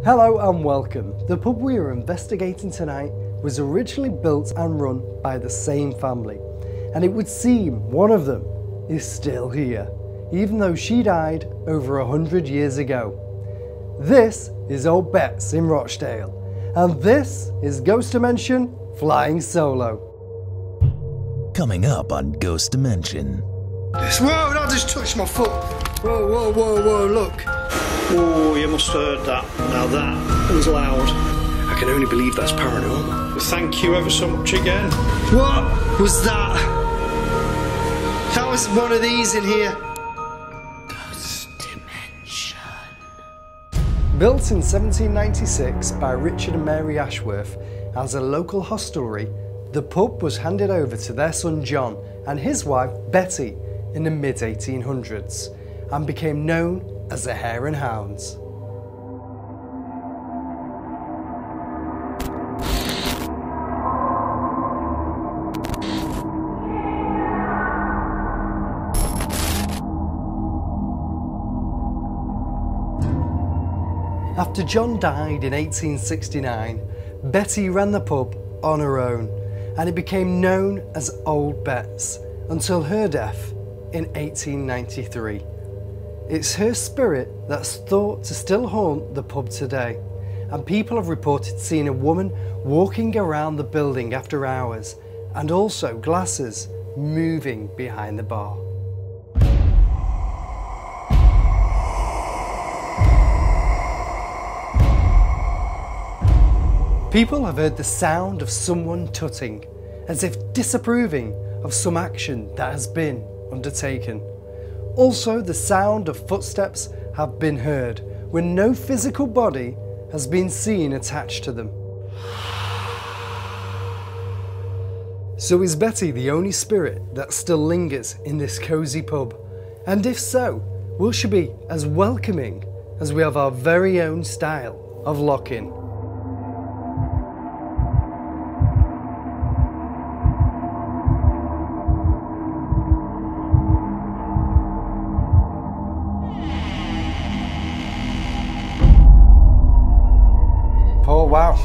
Hello and welcome. The pub we are investigating tonight was originally built and run by the same family, and it would seem one of them is still here, even though she died over 100 years ago. This is Owd Betts in Rochdale, and this is Ghost Dimension Flying Solo. Coming up on Ghost Dimension. Whoa, that just touched my foot. Whoa, whoa, whoa, whoa, look. Oh, you must have heard that. Now that was loud. I can only believe that's paranormal. Thank you ever so much again. What was that? That was one of these in here. Ghost Dimension. Built in 1796 by Richard and Mary Ashworth as a local hostelry, the pub was handed over to their son John and his wife Betty in the mid-1800s and became known as the Hare and Hounds. After John died in 1869, Betty ran the pub on her own, and it became known as Owd Betts until her death in 1893. It's her spirit that's thought to still haunt the pub today, and people have reported seeing a woman walking around the building after hours, and also glasses moving behind the bar. People have heard the sound of someone tutting, as if disapproving of some action that has been undertaken. Also, the sound of footsteps have been heard when no physical body has been seen attached to them. So is Betty the only spirit that still lingers in this cosy pub? And if so, will she be as welcoming as we have our very own style of lock-in? Oh wow,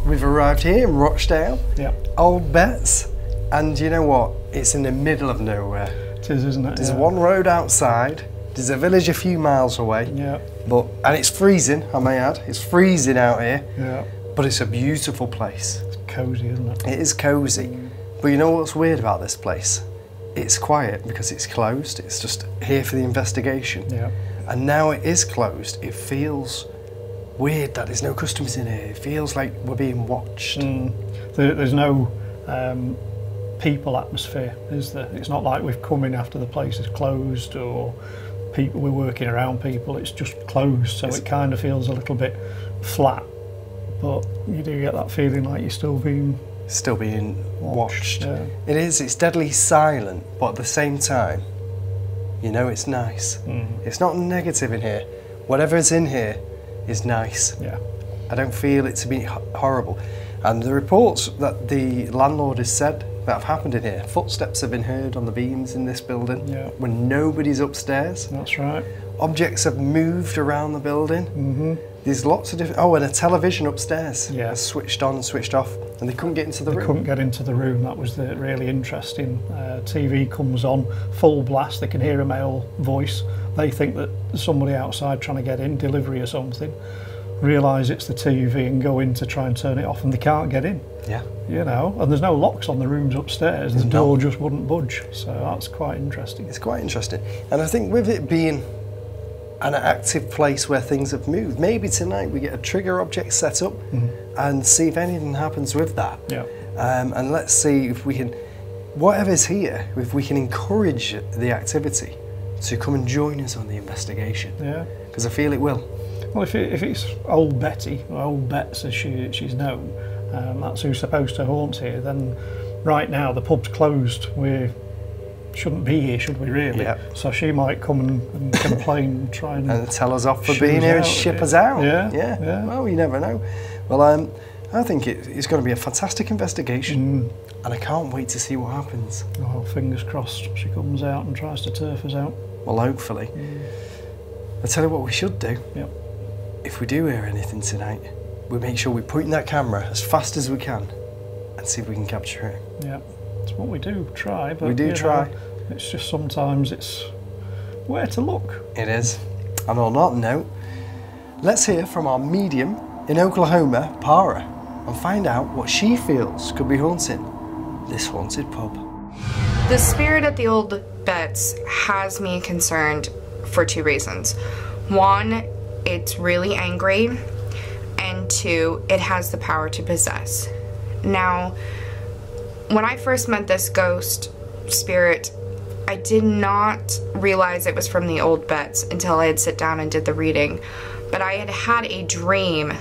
we've arrived here in Rochdale, Owd Betts, and you know what? It's in the middle of nowhere. It is, isn't it? There's one road outside, there's a village a few miles away, and it's freezing, I may add. It's freezing out here, but it's a beautiful place. It's cosy, isn't it? It is cosy, but you know what's weird about this place? It's quiet because it's closed, it's just here for the investigation. And now it is closed, it feels weird that there's no customers in here. It feels like we're being watched. There's no people atmosphere, is there? It's not like we've come in after the place is closed or we're working around people. It's just closed, so it kind of feels a little bit flat. But you do get that feeling like you're still being watched. Yeah. It is. It's deadly silent, but at the same time, you know it's nice. It's not negative in here. Whatever is in here is nice. I don't feel it to be horrible. And the reports that the landlord has said that have happened in here, footsteps have been heard on the beams in this building when nobody's upstairs. That's right. Objects have moved around the building. There's lots of different, and a television upstairs has switched on and switched off, and they couldn't get into the room. They couldn't get into the room. That was the really interesting. TV comes on full blast, they can hear a male voice. They think that there's somebody outside trying to get in, delivery or something, realise it's the TV and go in to try and turn it off, and they can't get in. You know, and there's no locks on the rooms upstairs, the door just wouldn't budge, so that's quite interesting. It's quite interesting, and I think with it being an active place where things have moved, maybe tonight we get a trigger object set up and see if anything happens with that. And let's see if we can, whatever's here, if we can encourage the activity to come and join us on the investigation. Because I feel it will. Well, if it's Owd Betty, or Owd Betts as she's known, that's who's supposed to haunt here, then right now the pub's closed. We shouldn't be here, should we really? So she might come and complain, try and tell us off for being here and ship us out. Well, you never know. Well, I think it's going to be a fantastic investigation, and I can't wait to see what happens. Oh, fingers crossed she comes out and tries to turf us out. Well, hopefully. I tell you what we should do. if we do hear anything tonight, we make sure we point that camera as fast as we can and see if we can capture it. Yeah, it's what we do, try. But we do try. It's just sometimes it's where to look. It is. And on that note, let's hear from our medium in Oklahoma, Para, and find out what she feels could be haunting this haunted pub. The spirit at the Owd Betts has me concerned for two reasons. One, it's really angry, and two, it has the power to possess. Now, when I first met this ghost spirit, I did not realize it was from the Owd Betts until I had sit down and did the reading. But I had had a dream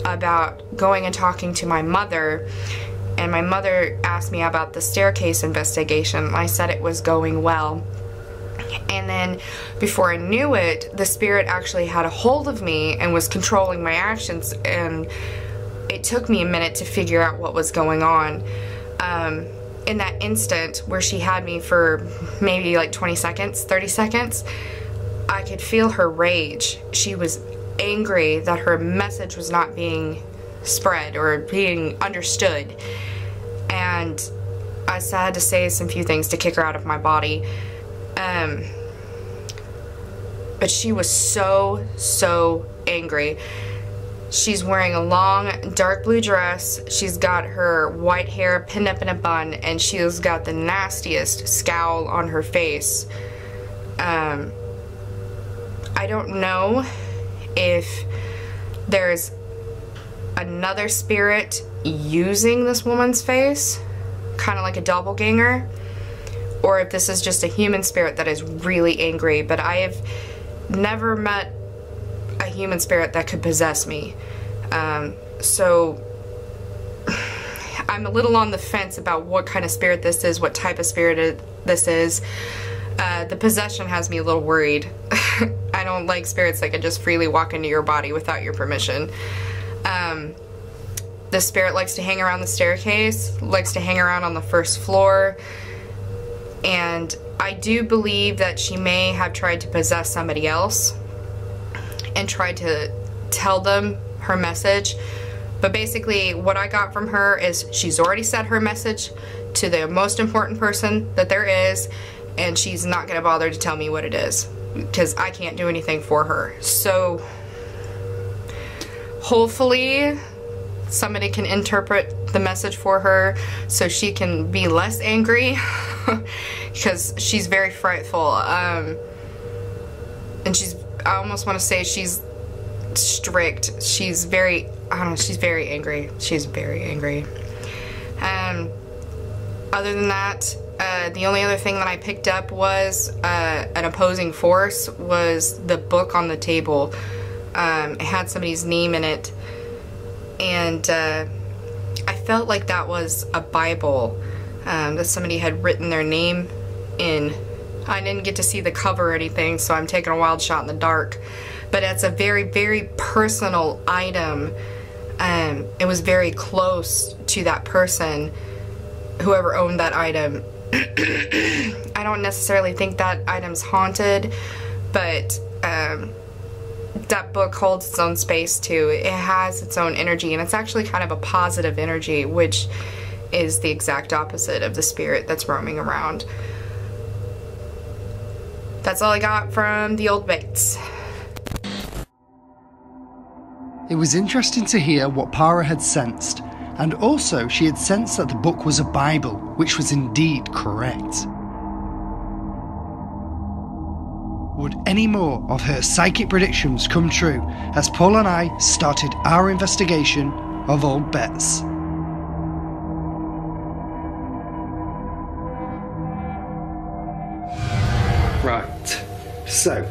about going and talking to my mother, and my mother asked me about the staircase investigation. I said it was going well. And then before I knew it, the spirit actually had a hold of me and was controlling my actions, and it took me a minute to figure out what was going on. In that instant where she had me for maybe like 20 seconds, 30 seconds, I could feel her rage. She was angry that her message was not being spread or being understood. And I had to say some few things to kick her out of my body. But she was so angry. She's wearing a long dark blue dress. She's got her white hair pinned up in a bun, and she's got the nastiest scowl on her face. I don't know if there's another spirit using this woman's face, kind of like a doppelganger, or if this is just a human spirit that is really angry, but I have never met a human spirit that could possess me. So I'm a little on the fence about what kind of spirit this is, what type of spirit this is. The possession has me a little worried. I don't like spirits that can just freely walk into your body without your permission. The spirit likes to hang around the staircase, likes to hang around on the first floor, and I do believe that she may have tried to possess somebody else and tried to tell them her message. But basically what I got from her is she's already said her message to the most important person that there is, and she's not going to bother to tell me what it is because I can't do anything for her. So hopefully somebody can interpret the message for her so she can be less angry because she's very frightful. And I almost want to say she's strict. She's very, I don't know, she's very angry. She's very angry. Other than that, the only other thing that I picked up was an opposing force was the book on the table. It had somebody's name in it, and I felt like that was a Bible that somebody had written their name in. I didn't get to see the cover or anything, so I'm taking a wild shot in the dark. But it's a very personal item. It was very close to that person, whoever owned that item. I don't necessarily think that item's haunted, but that book holds its own space too. It has its own energy, and it's actually kind of a positive energy, which is the exact opposite of the spirit that's roaming around. That's all I got from the Owd Betts. It was interesting to hear what Para had sensed, and also she had sensed that the book was a Bible, which was indeed correct. Would any more of her psychic predictions come true as Paul and I started our investigation of Owd Betts? Right, so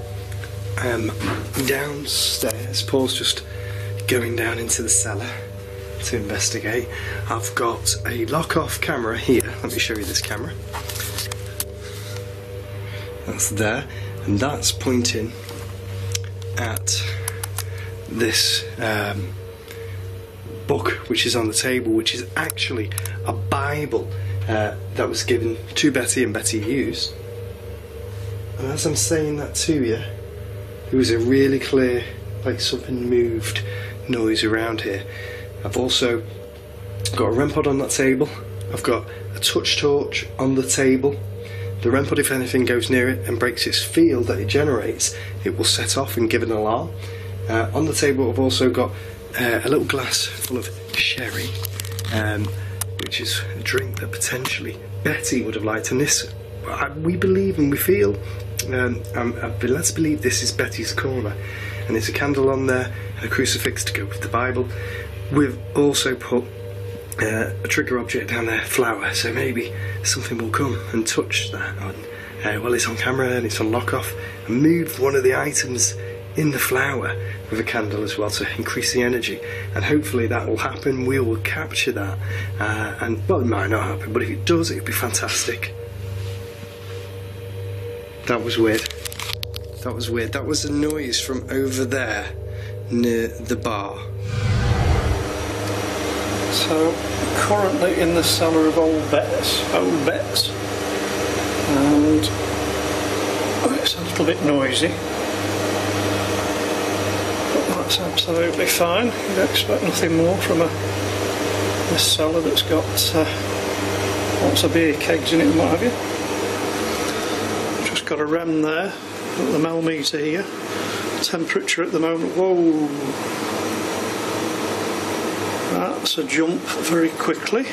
downstairs, Paul's just going down into the cellar to investigate. I've got a lock-off camera here. Let me show you this camera. That's there, and that's pointing at this book which is on the table, which is actually a Bible that was given to Betty and Betty used. And as I'm saying that to you, there was a really clear like something moved noise around here. I've also got a REM pod on that table. I've got a touch torch on the table. The REM pod, if anything goes near it and breaks its field that it generates, it will set off and give an alarm. On the table I've also got a little glass full of sherry, which is a drink that potentially Betty would have liked, and this, we believe and we feel, let's believe this is Betty's corner, and there's a candle on there and a crucifix to go with the Bible. We've also put a trigger object down there, flower, so maybe something will come and touch that on, well, it's on camera and it's on lock off, and move one of the items in the flower with a candle as well to increase the energy, and hopefully that will happen. We will capture that, and well, it might not happen, but if it does, it'd be fantastic. That was weird. That was weird. That was a noise from over there near the bar. So currently in the cellar of Owd Betts, and it's a little bit noisy. That's absolutely fine. You'd expect nothing more from a cellar that's got lots of beer kegs in it and what have you. Just got a REM there at the millimetre here. Temperature at the moment, whoa, that's a jump very quickly.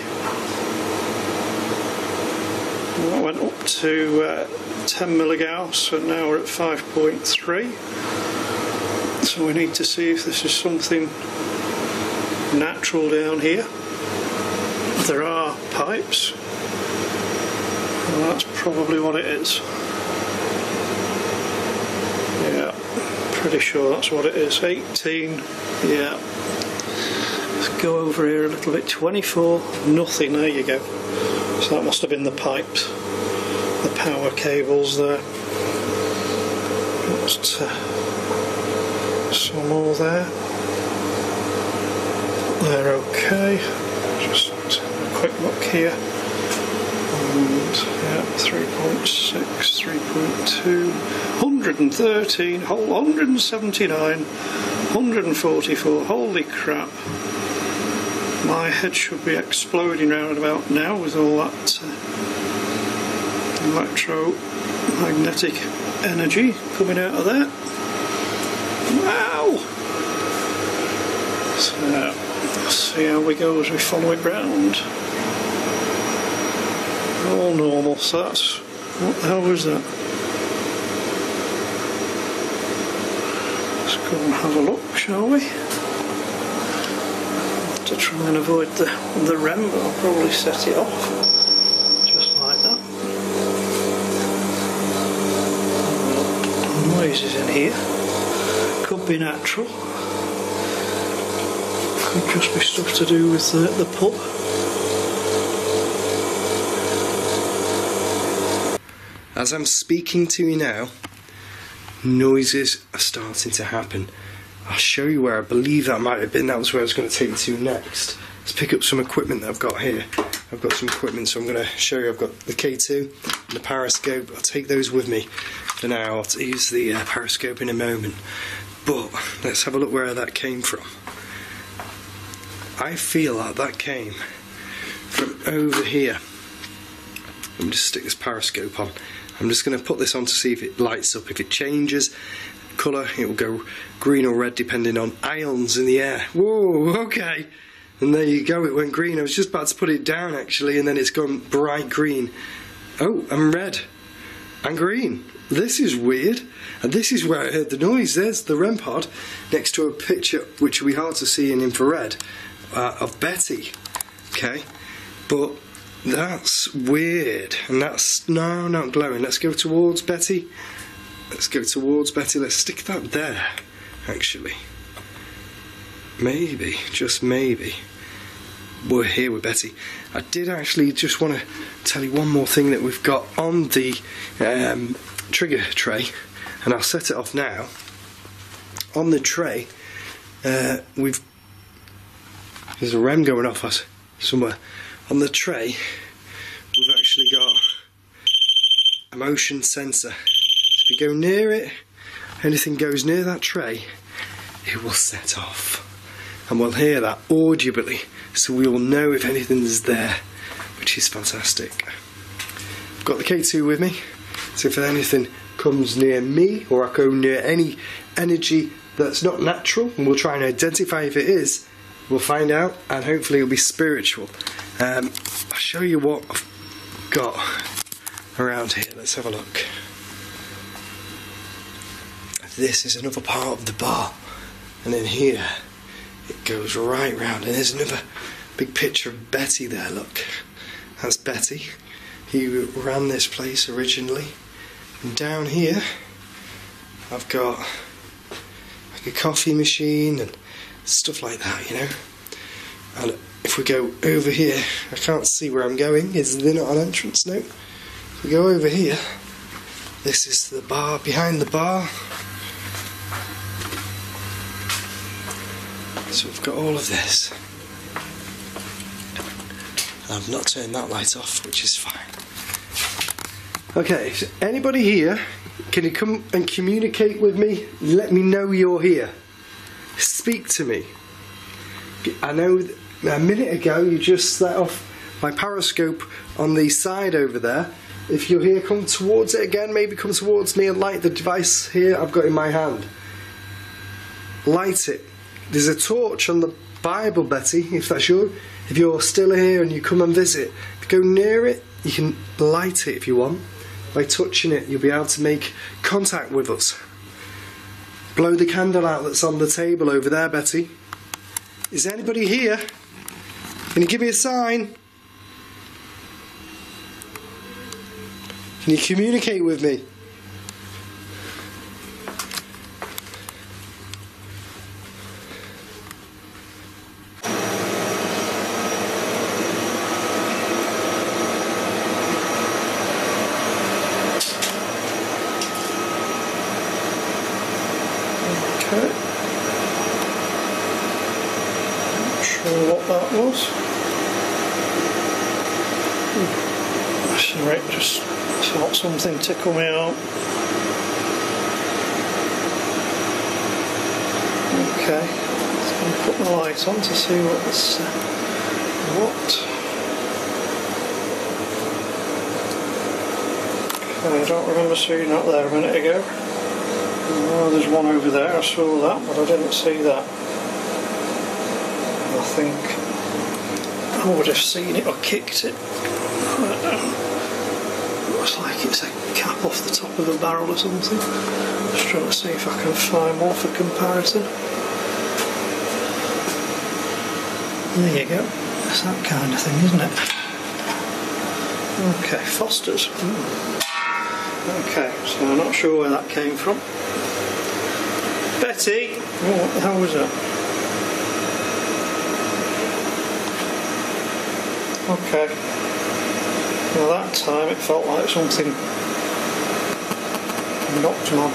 That went up to 10 milligauss, and now we're at 5.3. So we need to see if this is something natural down here. There are pipes, and that's probably what it is. Yeah, pretty sure that's what it is. 18, yeah. Let's go over here a little bit. 24, nothing, there you go. So that must have been the pipes, the power cables there. Just, some more there. They're okay. Just a quick look here. And yeah, 3.6, 3.2, 113, 179, 144. Holy crap. My head should be exploding round about now with all that electromagnetic energy coming out of there. Wow! So, let's see how we go as we follow it round. All normal, so that's... what the hell was that? Let's go and have a look, shall we? To try and avoid the REM, but I'll probably set it off. Just like that. Noises in here. Could be natural. Could just be stuff to do with the pub. As I'm speaking to you now, noises are starting to happen. I'll show you where I believe that might have been. That was where I was going to take you to next. Let's pick up some equipment that I've got here. I've got some equipment, so I'm going to show you. I've got the K2 and the periscope. I'll take those with me for now. I'll use the periscope in a moment. But let's have a look where that came from. I feel like that came from over here. Let me just stick this periscope on. I'm just going to put this on to see if it lights up. If it changes colour, it will go green or red depending on ions in the air. Whoa, okay. And there you go, it went green. I was just about to put it down actually, and then it's gone bright green. Oh, and red. And green. This is weird. And this is where I heard the noise. There's the REM pod next to a picture, which will be hard to see in infrared, of Betty. Okay, but that's weird. And that's, no, not glowing. Let's go towards Betty. Let's go towards Betty. Let's stick that there, actually. Maybe, just maybe, we're here with Betty. I did actually just want to tell you one more thing that we've got on the trigger tray, and I'll set it off now. On the tray, there's a REM going off us somewhere. On the tray, we've actually got a motion sensor. If you go near it, anything goes near that tray, it will set off. And we'll hear that audibly, so we will know if anything's there, which is fantastic. I've got the K2 with me, so if anything comes near me, or I go near any energy that's not natural, and we'll try and identify if it is, we'll find out, and hopefully it'll be spiritual. I'll show you what I've got around here. Let's have a look. This is another part of the bar, and in here it goes right round, and there's another big picture of Betty there. Look, that's Betty, who ran this place originally. And down here I've got like a coffee machine and stuff like that, you know. And if we go over here, I can't see where I'm going. Is there not an entrance? No. If we go over here, this is the bar. Behind the bar, so we've got all of this. I've not turned that light off, which is fine. Okay, so anybody here, can you come and communicate with me? Let me know you're here. Speak to me. I know a minute ago you just set off my periscope on the side over there. If you're here, come towards it again. Maybe come towards me and light the device here I've got in my hand. Light it. There's a torch on the Bible, Betty, if that's you. If you're still here and you come and visit, if you go near it, you can light it if you want. By touching it, you'll be able to make contact with us. Blow the candle out that's on the table over there, Betty. Is anybody here? Can you give me a sign? Can you communicate with me? Not sure what that was. Sorry, just felt something tickle me out. Okay, so I'm going to put the light on to see what this. Okay, I don't remember seeing that there a minute ago. Oh, there's one over there, I saw that, but I didn't see that. I think I would have seen it or kicked it. Looks like it's a cap off the top of a barrel or something. Just trying to see if I can find one for comparison. There you go. It's that kind of thing, isn't it? Okay, Foster's. Okay, so I'm not sure where that came from. Betty! Oh, what the hell was that? Okay. Well, that time it felt like something knocked my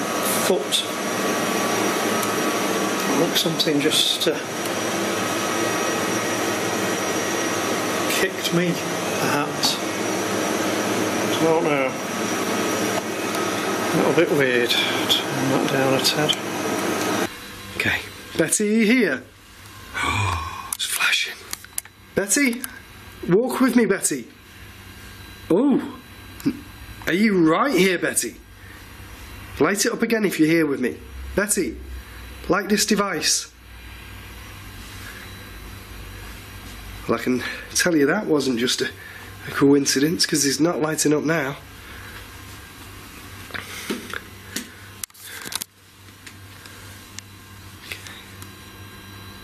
foot. Like something just kicked me, perhaps. I don't know. A little bit weird. Turn that down a tad. Okay, Betty, are you here? Oh, it's flashing. Betty, walk with me, Betty. Oh, are you right here, Betty? Light it up again if you're here with me. Betty, light this device. Well, I can tell you that wasn't just a coincidence, because it's not lighting up now.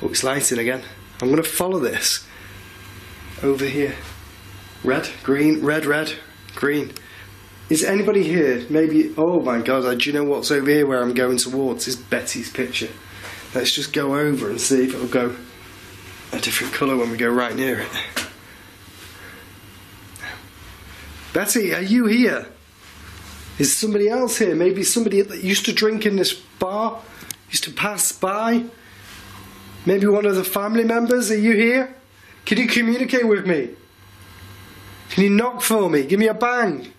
Oh, it's lighting again. I'm going to follow this over here. Red, green, red, red, green. Is anybody here? Maybe, oh my god, do you know what's over here where I'm going towards? Is Betty's picture. Let's just go over and see if it'll go a different colour when we go right near it. Betty, are you here? Is somebody else here? Maybe somebody that used to drink in this bar, used to pass by? Maybe one of the family members? Are you here? Can you communicate with me? Can you knock for me? Give me a bang.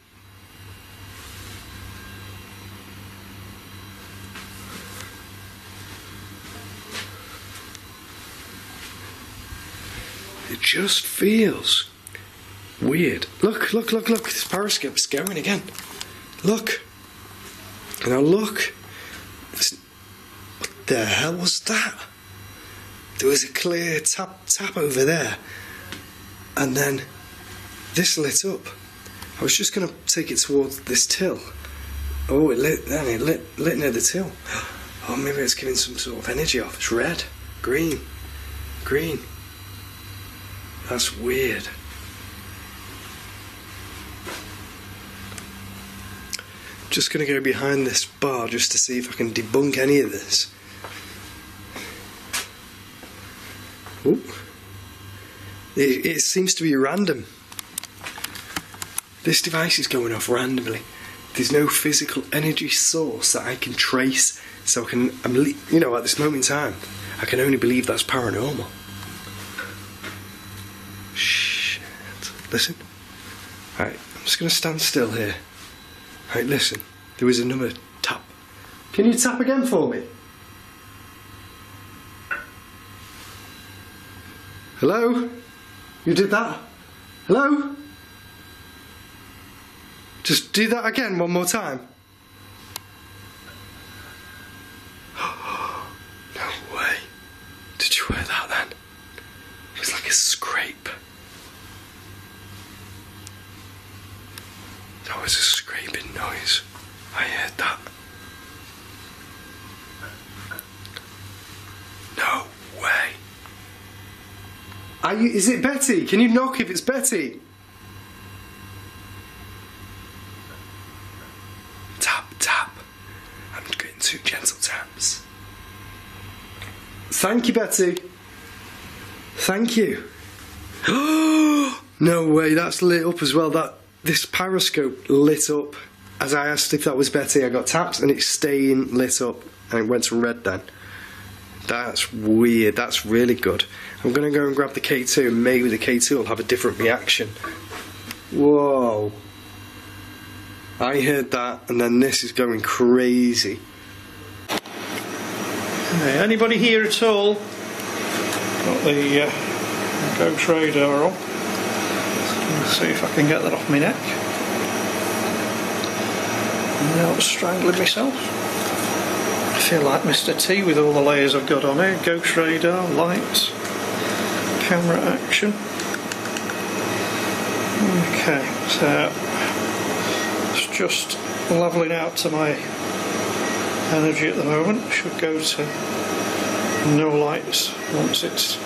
It just feels weird. Look, look, look, look. This periscope's going again. Look. Now look. What the hell was that? There was a clear tap over there. And then this lit up. I was just going to take it towards this till. Oh, it lit then. It lit near the till. Oh, maybe it's giving some sort of energy off. It's red. Green. Green. That's weird. Just going to go behind this bar just to see if I can debunk any of this. Ooh. It seems to be random. This device is going off randomly. There's no physical energy source that I can trace, so you know, at this moment in time, I can only believe that's paranormal. Shit. Listen. Right, I'm just going to stand still here. Right, listen. There was another tap. Can you tap again for me? Hello? You did that? Hello? Just do that again one more time. No way. Did you hear that then? It was like a scrape. That was a scraping noise. I heard that. No way. Is it Betty? Can you knock if it's Betty? Tap, tap. I'm getting 2 gentle taps. Thank you, Betty. Thank you. No way, that's lit up as well. This periscope lit up. As I asked if that was Betty, I got tapped and it's staying lit up and it went to red then. That's weird, that's really good. I'm going to go and grab the K2 and maybe the K2 will have a different reaction. Whoa. I heard that and then this is going crazy. Hey, anybody here at all? Got the ghost radar on. Let's see if I can get that off my neck. Now I'm strangling myself. I feel like Mr. T with all the layers I've got on here. Ghost radar, lights, camera action. Okay, so it's just levelling out to my energy at the moment. Should go to no lights once it's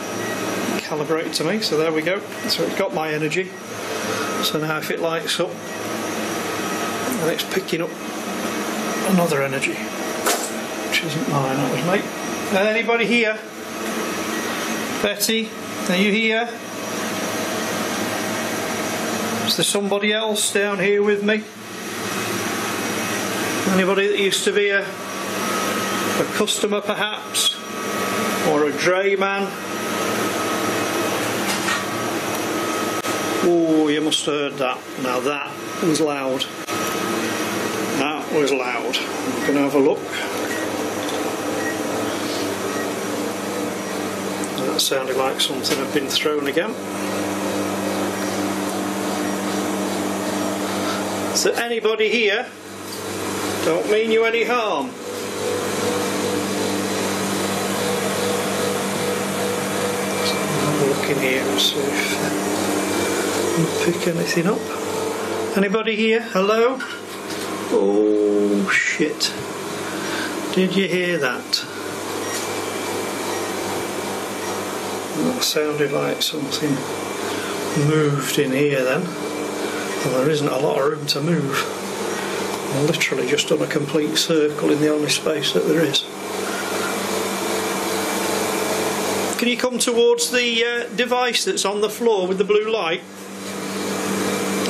calibrated to me. So there we go. So it's got my energy. So now if it lights up, and it's picking up another energy, which isn't mine, that was mate. Anybody here? Betty, are you here? Is there somebody else down here with me? Anybody that used to be a customer perhaps? Or a dray man? Oh, you must have heard that. Now that was loud. That was loud. I'm going to have a look. That sounded like something had been thrown again. Is there anybody here? Don't mean you any harm. So I'm looking here and see if I can pick anything up. Anybody here? Hello? Oh shit. Did you hear that? That sounded like something moved in here then. And there isn't a lot of room to move. I've literally just done a complete circle in the only space that there is. Can you come towards the device that's on the floor with the blue light?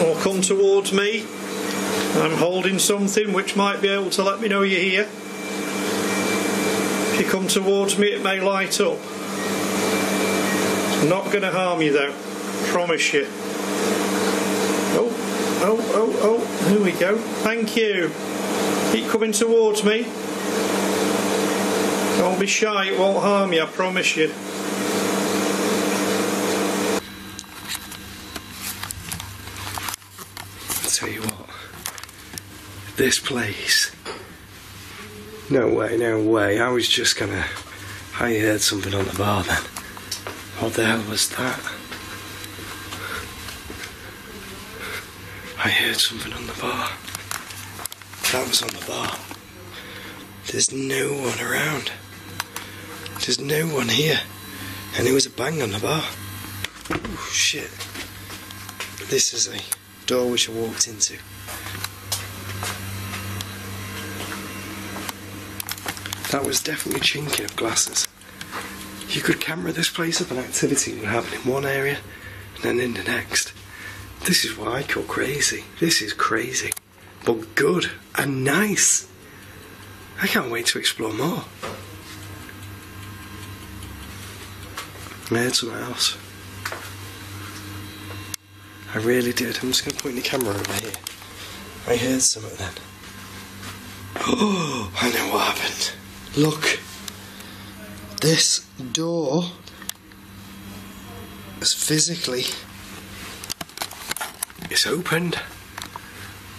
Or come towards me? I'm holding something which might be able to let me know you're here. If you come towards me it may light up. It's not going to harm you though, promise you. Oh, here we go. Thank you. Keep coming towards me. Don't be shy, it won't harm you, I promise you. this place. No way, no way. I was just gonna... I heard something on the bar then. What the hell was that? I heard something on the bar. That was on the bar. There's no one around. There's no one here. And there was a bang on the bar. Oh shit. This is a door which I walked into. That was definitely chinking of glasses. You could camera this place up and activity would happen in one area and then in the next. This is what I call crazy. This is crazy. But good and nice. I can't wait to explore more. I heard something else. I really did. I'm just going to point the camera over here. I heard something then. Oh, I know what happened. Look. This door is physically... It's opened.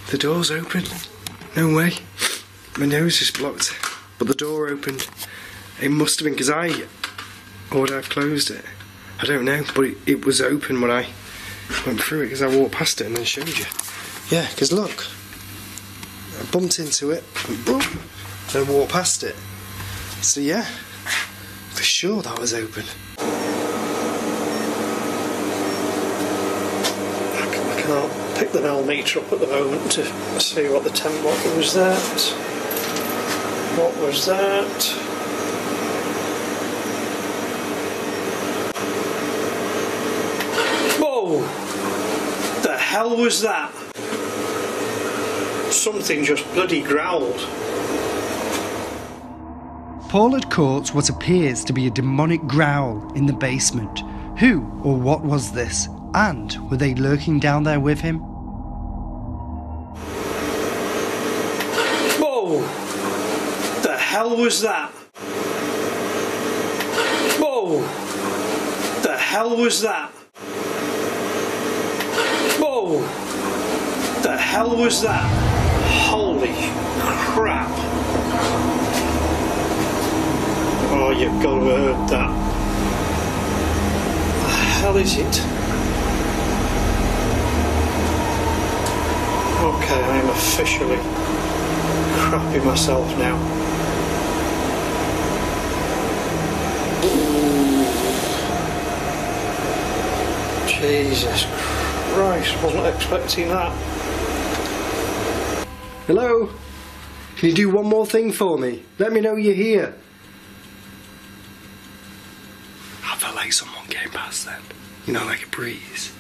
The door's open. No way. My nose is blocked. But the door opened. It must have been because I... Or would I have closed it? I don't know. But it was open when I went through it because I walked past it and then showed you. Yeah, because look. I bumped into it and boom. Then walked past it. So yeah. For sure that was open. I can't pick the Bell meter up at the moment to see what the temp was. What was that? What was that? Whoa! The hell was that? Something just bloody growled. Paul had caught what appears to be a demonic growl in the basement. Who or what was this? And were they lurking down there with him? Whoa! The hell was that? Whoa! The hell was that? Whoa! The hell was that? Holy crap! Oh, you've got to have heard that. What the hell is it? Okay, I am officially crapping myself now. Jesus Christ, wasn't expecting that. Hello? Can you do one more thing for me? Let me know you're here. I felt like someone came past then. You know, like a breeze.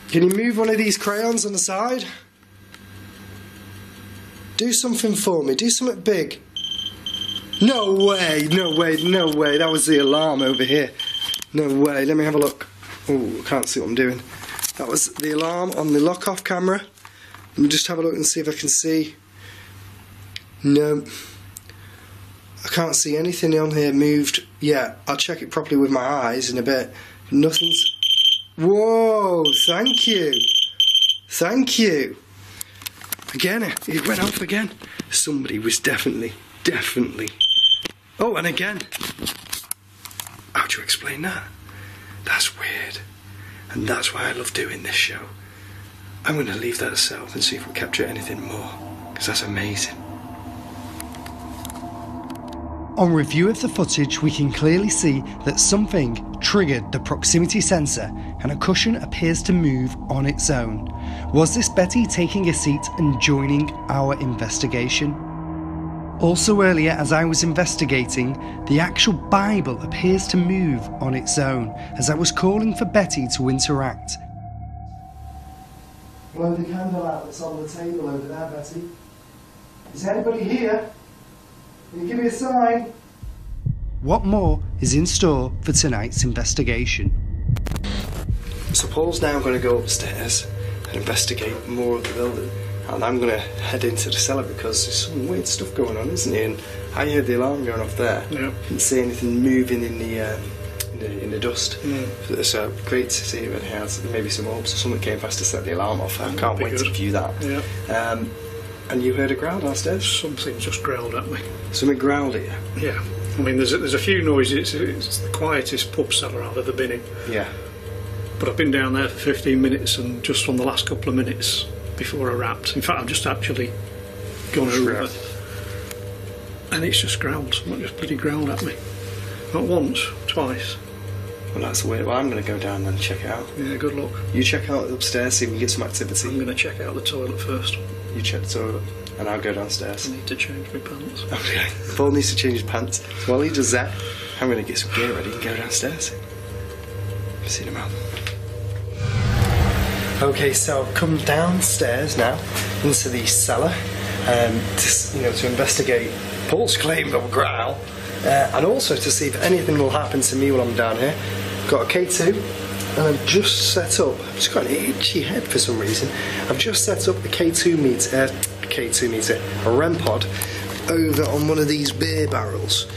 Can you move one of these crayons on the side? Do something for me. Do something big. No way, no way, no way. That was the alarm over here. No way. Let me have a look. Oh, I can't see what I'm doing. That was the alarm on the lock-off camera. Let me just have a look and see if I can see. No. I can't see anything on here moved yet. I'll check it properly with my eyes in a bit. Nothing's... Whoa, thank you. Thank you. Again, it went off again. Somebody was definitely. Oh, and again. How do you explain that? That's weird. And that's why I love doing this show. I'm going to leave that aside and see if we capture anything more. Because that's amazing. On review of the footage, we can clearly see that something triggered the proximity sensor and a cushion appears to move on its own. Was this Betty taking a seat and joining our investigation? Also earlier, as I was investigating, the actual Bible appears to move on its own as I was calling for Betty to interact. Blow the candle out that's on the table over there, Betty. Is anybody here? Can you give me a sign? What more is in store for tonight's investigation? So Paul's now going to go upstairs and investigate more of the building. And I'm going to head into the cellar because there's some weird stuff going on, isn't there? And I heard the alarm going off there. Yeah. Didn't see anything moving in the in the dust. So great to see if it has maybe some orbs or something came past to set the alarm off. I can't wait to view that. Yeah. And you heard a growl downstairs? Something just growled at me. Something growled at you? Yeah. I mean, there's a few noises. It's the quietest pub cellar I've ever been in. Yeah. But I've been down there for 15 minutes, and just from the last couple of minutes before I wrapped, in fact I've just actually gone over, and it's just growled. Someone just bloody growled at me. Not once, twice. Well, that's weird. Well, I'm going to go down and check it out. Yeah, good luck. You check out upstairs, see if we can get some activity. I'm going to check out the toilet first. You check the toilet, and I'll go downstairs. I need to change my pants. Okay. Paul needs to change his pants. So while he does that, I'm going to get some gear ready and go downstairs. See you in a moment. Okay, so I've come downstairs now into the cellar to investigate Paul's claim of a growl, and also to see if anything will happen to me while I'm down here. Got a K2, and I've just set up. I've just got an itchy head for some reason. I've just set up the K2 meter, a REM pod, over on one of these beer barrels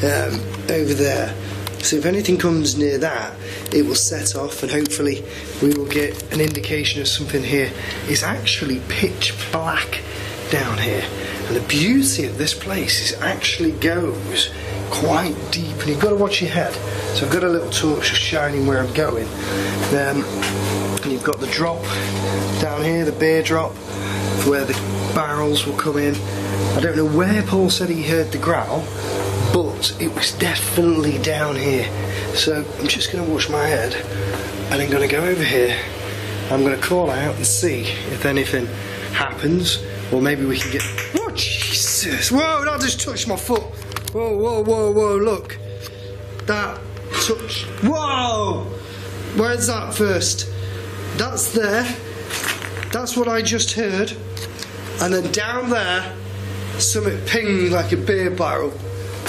over there. So if anything comes near that, it will set off, and hopefully we will get an indication of something here. It's actually pitch black down here, and the beauty of this place is it actually goes quite deep, and you've got to watch your head. So I've got a little torch shining where I'm going, and you've got the drop down here, the beer drop, where the barrels will come in. I don't know where Paul said he heard the growl, but it was definitely down here. So I'm just going to wash my head, and I'm going to go over here. I'm going to call out and see if anything happens, or maybe we can get... Oh, Jesus! Whoa, that just touched my foot. Whoa, whoa, whoa, whoa, look. That touched... Whoa! Where's that first? That's there. That's what I just heard. And then down there, something pinged like a beer barrel.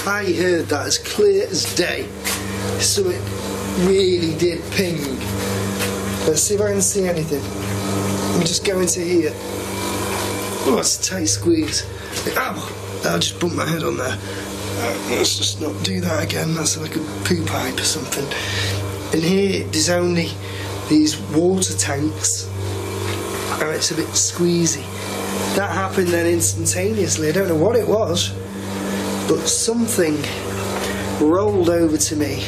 I heard that as clear as day. Something really did ping. Let's see if I can see anything. Let me just go into here. Oh, it's a tight squeeze. Ow! I just bumped my head on there. Let's just not do that again. That's like a poo pipe or something. In here, there's only these water tanks, and it's a bit squeezy. That happened then instantaneously. I don't know what it was, but something rolled over to me,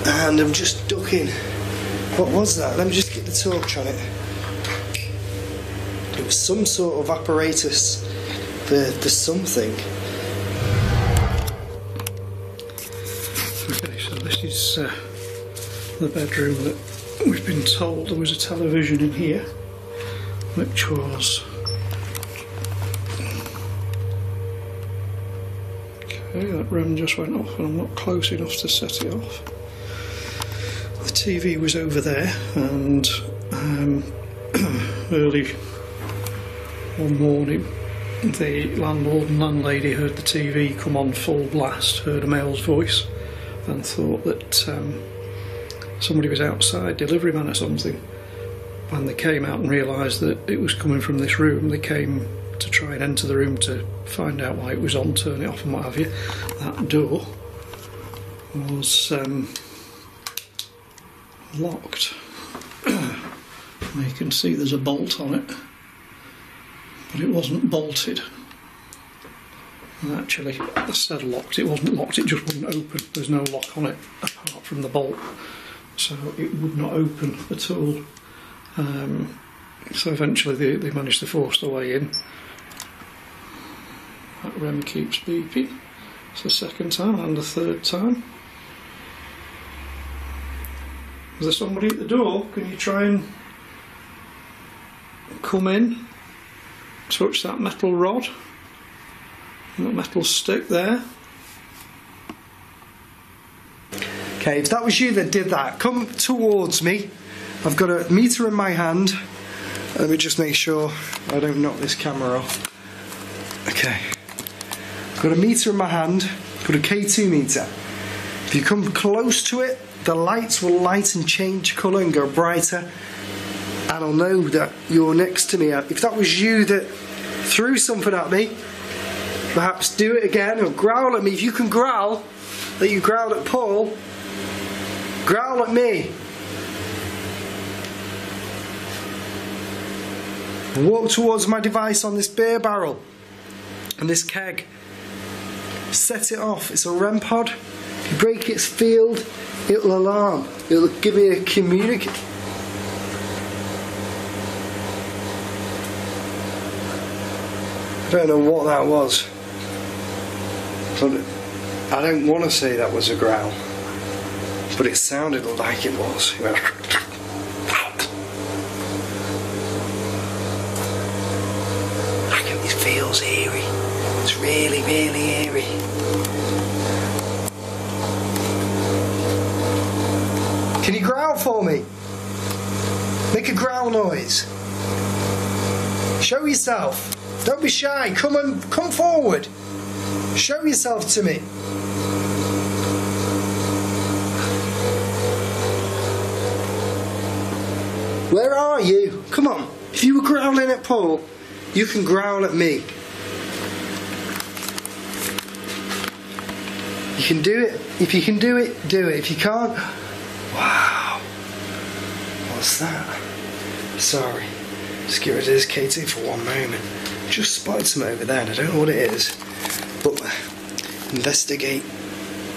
and I'm just ducking. What was that? Let me just get the torch on it. It was some sort of apparatus for something. Okay, so this is the bedroom that we've been told there was a television in here, which was... Okay, that REM just went off and I'm not close enough to set it off. The TV was over there, and early one morning the landlord and landlady heard the TV come on full blast, heard a male's voice, and thought that somebody was outside, delivery man or something. When they came out and realised that it was coming from this room, they came to try and enter the room to find out why it was on, turn it off and what have you. That door was locked. You can see there's a bolt on it, but it wasn't bolted. And actually, I said locked, it wasn't locked, it just wouldn't open. There's no lock on it apart from the bolt, so it would not open at all. So eventually they managed to force their way in. That REM keeps beeping. It's the second time and the third time. Is there somebody at the door? Can you try and come in, touch that metal rod, and that metal stick there? Okay, if that was you that did that, come towards me. I've got a meter in my hand. Let me just make sure I don't knock this camera off. Okay. I've got a meter in my hand, got a K2 meter. If you come close to it, the lights will light and change colour and go brighter, and I'll know that you're next to me. If that was you that threw something at me, perhaps do it again or growl at me. If you can growl, that you growled at Paul, Growl at me. Walk towards my device on this beer barrel and this keg. Set it off. It's a REM pod. If you break its field, it'll alarm. It'll give me a communicate. I don't know what that was, but I don't want to say that was a growl, but it sounded like it was. It went it feels eerie. It's really, really eerie. Can you growl for me? Make a growl noise. Show yourself. Don't be shy. Come forward. Show yourself to me. Where are you? Come on. If you were growling at Paul, you can growl at me. You can do it. If you can do it, do it. If you can't, wow. What's that? Sorry. Just get rid of this KT for one moment. Just spotted some over there and I don't know what it is, but investigate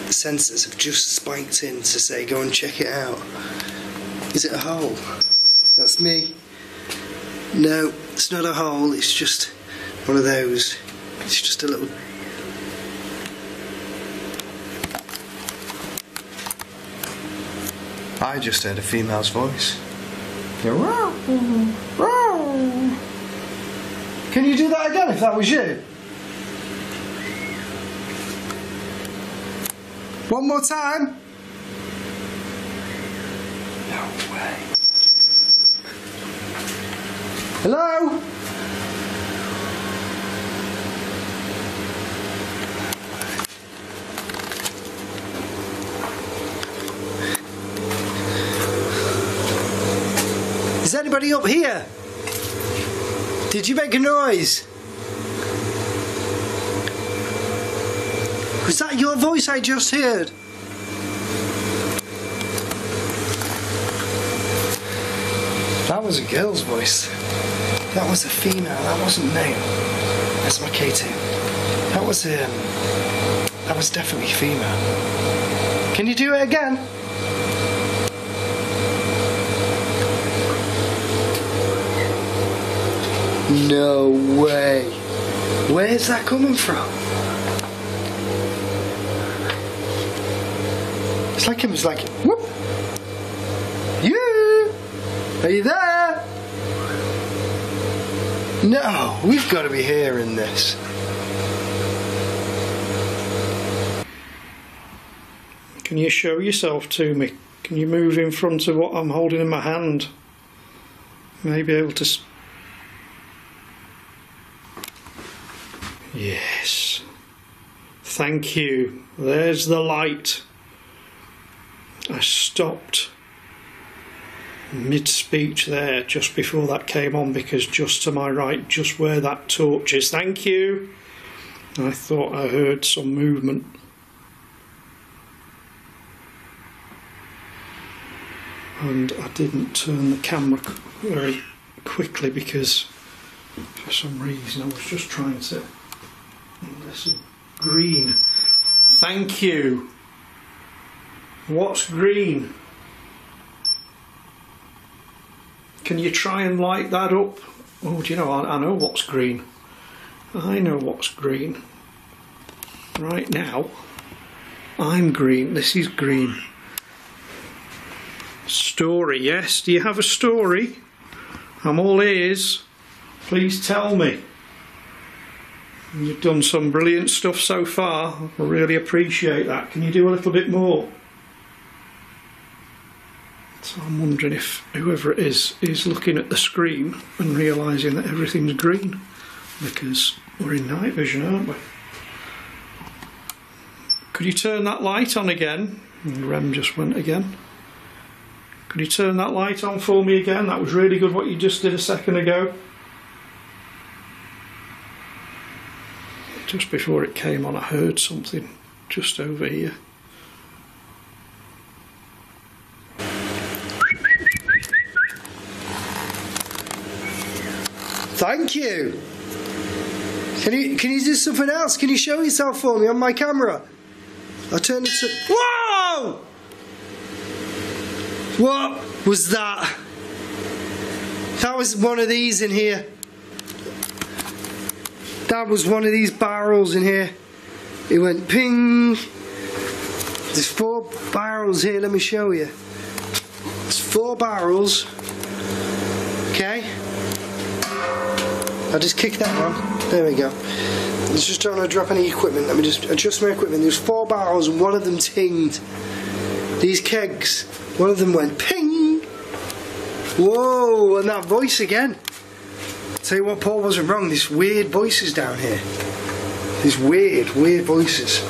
sensors have just spiked in to say go and check it out. Is it a hole? That's me. No, it's not a hole, it's just one of those. It's just a little... I just heard a female's voice. Can you do that again if that was you? One more time. No way. Hello? Is anybody up here? Did you make a noise? Was that your voice I just heard? That was a girl's voice. That was a female, that wasn't male. That's my K2. That was definitely female. Can you do it again? No way. Where's that coming from? It's like it was like, whoop. You? Are you there? No, we've got to be hearing this. Can you show yourself to me? Can you move in front of what I'm holding in my hand? Maybe able to... Yes. Thank you. There's the light. I stopped mid-speech there just before that came on because just to my right, just where that torch is. Thank you. I thought I heard some movement. And I didn't turn the camera very quickly because for some reason I was just trying to... There's some green. Thank you. What's green? Can you try and light that up? Oh, do you know, I know what's green. I know what's green. Right now, I'm green. This is green. Story, yes. Do you have a story? I'm all ears. Please tell me. You've done some brilliant stuff so far. I really appreciate that. Can you do a little bit more? So I'm wondering if whoever it is looking at the screen and realising that everything's green, because we're in night vision, aren't we? Could you turn that light on again? And the REM just went again. Could you turn that light on for me again? That was really good what you just did a second ago. Just before it came on I heard something just over here. Thank you. Can you do something else? Can you show yourself for me on my camera? I'll turn it to... Whoa! What was that? That was one of these in here. That was one of these barrels in here. It went ping. There's 4 barrels here, let me show you. There's 4 barrels. Okay. I'll just kick that one. There we go. I was just trying to drop any equipment. Let me just adjust my equipment. There's 4 barrels and one of them tinged. These kegs, one of them went ping. Whoa, and that voice again. Tell you what, Paul wasn't wrong. These weird voices down here. These weird voices.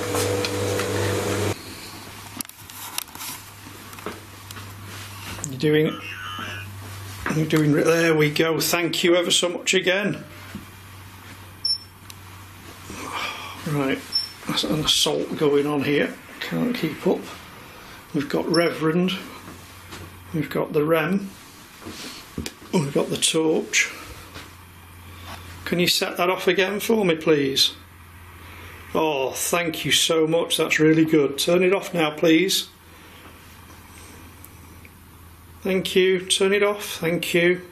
You're doing, there we go. Thank you ever so much again. Right, there's an assault going on here. Can't keep up. We've got Reverend. We've got the Rem. We've got the torch. Can you set that off again for me, please? Oh, thank you so much. That's really good. Turn it off now, please. Thank you. Turn it off. Thank you.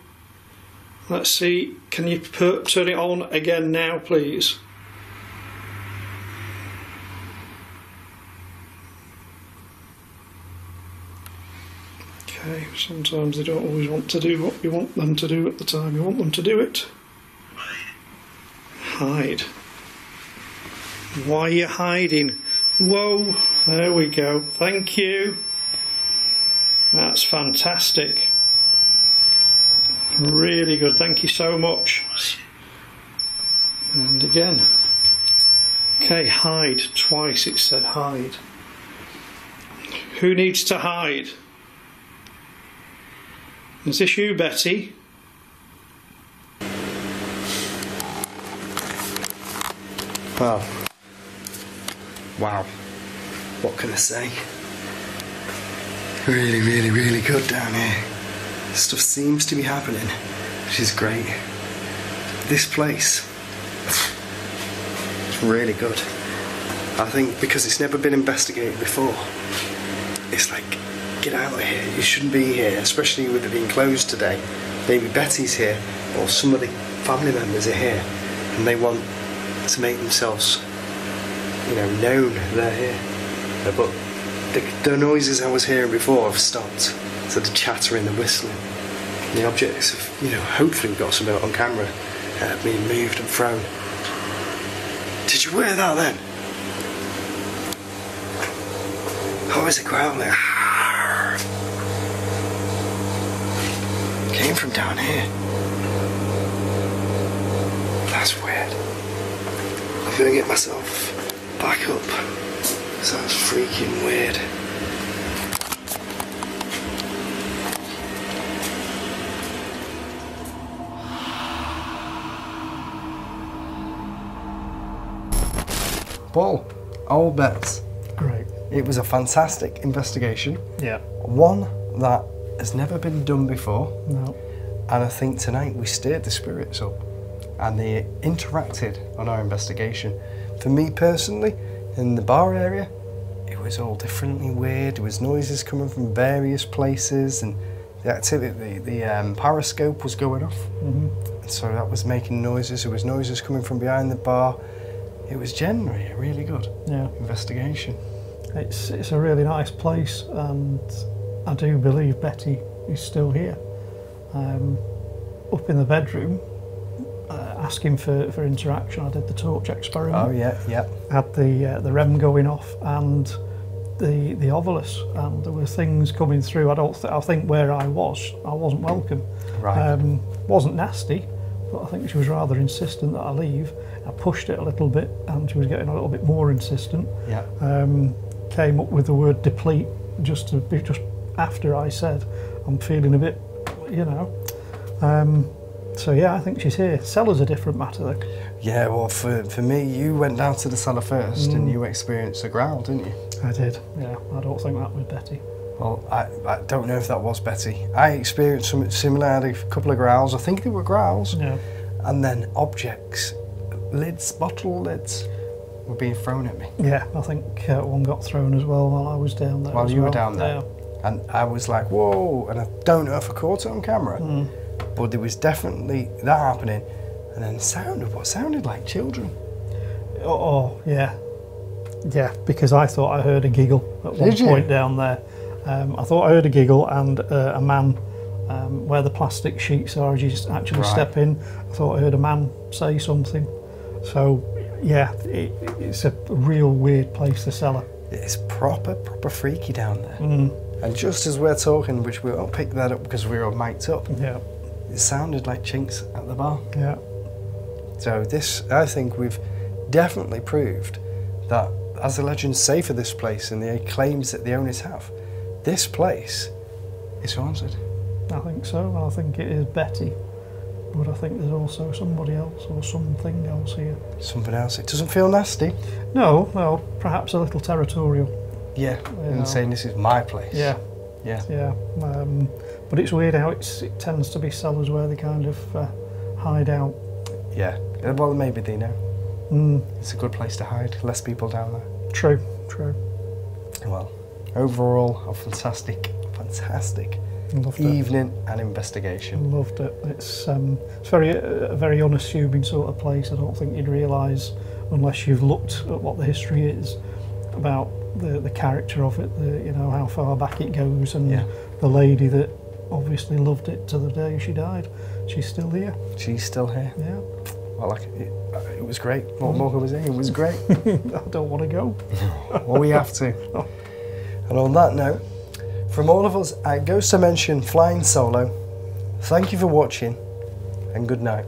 Let's see. Can you turn it on again now, please? Okay. Sometimes they don't always want to do what you want them to do at the time you want them to do it. Hide. Why are you hiding? Whoa. There we go. Thank you. That's fantastic. Really good, thank you so much. And again. Okay, hide. Twice it said hide. Who needs to hide? Is this you, Betty? Well, wow. What can I say? Really good down here. Stuff seems to be happening, which is great. This place is really good. I think because it's never been investigated before, it's like, get out of here, you shouldn't be here, especially with it being closed today. Maybe Betty's here, or some of the family members are here, and they want to make themselves, you know, known they're here. But the noises I was hearing before have stopped. So the chattering, the whistling, the objects have, you know, hopefully we've got some of it on camera being moved and thrown. Did you hear that then? Oh, is it growling? Came from down here. That's weird. I'm gonna get myself back up. Sounds freaking weird. Paul, Owd Betts. Great. It was a fantastic investigation. Yeah. One that has never been done before. No. And I think tonight we stirred the spirits up and they interacted on our investigation. For me personally, in the bar area, it was all differently weird. There was noises coming from various places and the activity, the periscope was going off. And so that was making noises. There was noises coming from behind the bar. It was generally a really good investigation. It's a really nice place, and I do believe Betty is still here. Up in the bedroom, asking for interaction. I did the torch experiment. Oh yeah. Had the REM going off and the ovilus, and there were things coming through. I think where I wasn't welcome. Right. Wasn't nasty, but I think she was rather insistent that I leave. I pushed it a little bit, and she was getting a little bit more insistent. Yeah. Came up with the word deplete just after I said I'm feeling a bit, you know. So yeah, I think she's here. Cellar's a different matter though. Yeah, well for me, you went down to the cellar first and you experienced a growl, didn't you? I did, yeah. I don't think that was Betty. Well, I don't know if that was Betty. I experienced something similar. I had a couple of growls. I think they were growls. Yeah. and then objects, lids, bottle lids, were being thrown at me. Yeah, I think one got thrown as well while I was down there. While as you were well. down there. Yeah. And I was like, whoa, and I don't know if I caught it on camera, but there was definitely that happening. And then the sound of what sounded like children. Oh, yeah. Yeah, because I thought I heard a giggle at one point down there. I thought I heard a giggle and a man, where the plastic sheets are as you just actually step in, I thought I heard a man say something. So, yeah, it's a real weird place, the cellar. It's proper freaky down there. And just as we're talking, which we won't pick that up because we're all mic'd up, it sounded like chinks at the bar. Yeah. So this, I think we've definitely proved that, as the legends say for this place and the claims that the owners have, this place is haunted. I think so. I think it is Betty, but I think there's also somebody else or something else here. Something else. It doesn't feel nasty. No, well, perhaps a little territorial. Yeah, and saying this is my place. Yeah. Yeah. Yeah. But it's weird how it tends to be cellars where they kind of hide out. Yeah. Well, maybe they know. It's a good place to hide. Less people down there. True. Well, overall, a fantastic evening and investigation. Loved it. It's a very unassuming sort of place. I don't think you'd realise, unless you've looked at what the history is, about the character of it, how far back it goes, and the lady that obviously loved it to the day she died. She's still here. She's still here. Yeah. Well, it was great. What more can we say? It was great. I don't want to go. Well, we have to. And on that note, from all of us at Ghost Dimension Flying Solo, thank you for watching and good night.